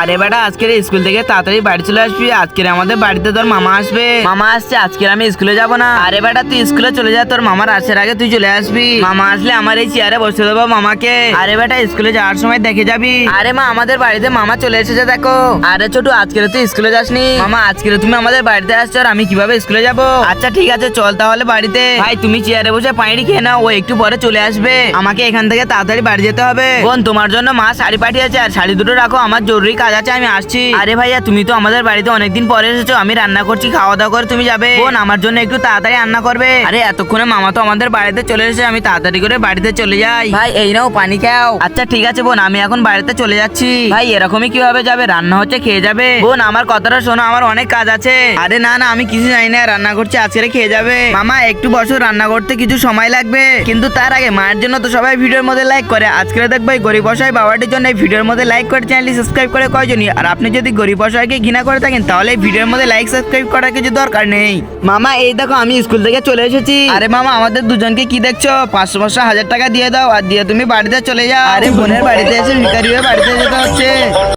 আরে বেটা আজকের স্কুল থেকে তাড়াতাড়ি বাড়ি চলে আসবি। আজকের আমাদের বাড়িতে তোর মামা আসবে। মামা আসছে, আজকের আমি স্কুলে যাব না। আরে বেটা তুই স্কুলে চলে যা, তোর মামার আসার আগে তুই চলে আসবি। মামা আসলে আমার এই চেয়ারে বসে দেবো মামাকে। আরে বেটা স্কুলে যাওয়ার সময় দেখে যাবি। আরে মা আমাদের বাড়িতে মামা চলে এসেছে দেখো। আরে ছোটু আজকে তুই স্কুলে যাসনি? মামা আজকে তুমি আমাদের বাড়িতে আসছো আর আমি কিভাবে স্কুলে যাব? আচ্ছা ঠিক আছে চল তাহলে বাড়িতে। ভাই তুমি চেয়ারে বসে পানি খেয়ে নাও, ও একটু পরে চলে আসবে। আমাকে এখান থেকে তাড়াতাড়ি বাড়ি যেতে হবে। বোন তোমার জন্য মা শাড়ি পাঠিয়েছে, আর শাড়ি দুটো রাখো, আমার জরুরি কাজ আছে, আমি আসছি। আরে ভাইয়া তুমি তো আমাদের বাড়িতে অনেকদিন পরে এসেছো, আমি রান্না করছি, খাওয়া দাওয়া করে তুমি যাবে। বোন আমার জন্য একটু তাড়াতাড়ি রান্না করবে। আরে এতক্ষণে মামা তো আমাদের বাড়িতে চলে এসেছে, আমি তাড়াতাড়ি করে বাড়িতে চলে যাই। ভাই এই নাও পানি খাও। আচ্ছা ঠিক আছে বোন, আমি এখন বাড়িতে চলে যাচ্ছি। ভাই এরকমই কিভাবে যাবে? রান্না হচ্ছে খেয়ে যাবে। বোন আমার কথাটা শোনো, আমার অনেক কাজ আছে। আরে না না আমি কিছু জানি না, রান্না করছি, আজকে খেয়ে যাবে। মামা একটু বসো, রান্না করতে কিছু সময় লাগবে, কিন্তু তার আগে মায়ের জন্য তো সবাই ভিডিওর মধ্যে লাইক করে। আজকে দেখবো এই গরিব অসহায় বাবাটির জন্য এই ভিডিওর মধ্যে লাইক করে চ্যানেলটি সাবস্ক্রাইব করে কয়জনই। আর আপনি যদি গরিব অসহায়কে ঘৃণা করে থাকেন তাহলে এই ভিডিওর মধ্যে লাইক সাবস্ক্রাইব করার কিছু দরকার নেই। মামা এই দেখো আমি স্কুল থেকে চলে এসেছি। আরে মামা আমাদের দুজনকে কি দেখছো? 500 1000 টাকা দিয়ে দাও, আর দিয়ে তুমি বাড়িতে চলে যাও। আরে বোনের বাড়িতে এসে ভিখারি হয়ে বাড়িতে যেতে হচ্ছে।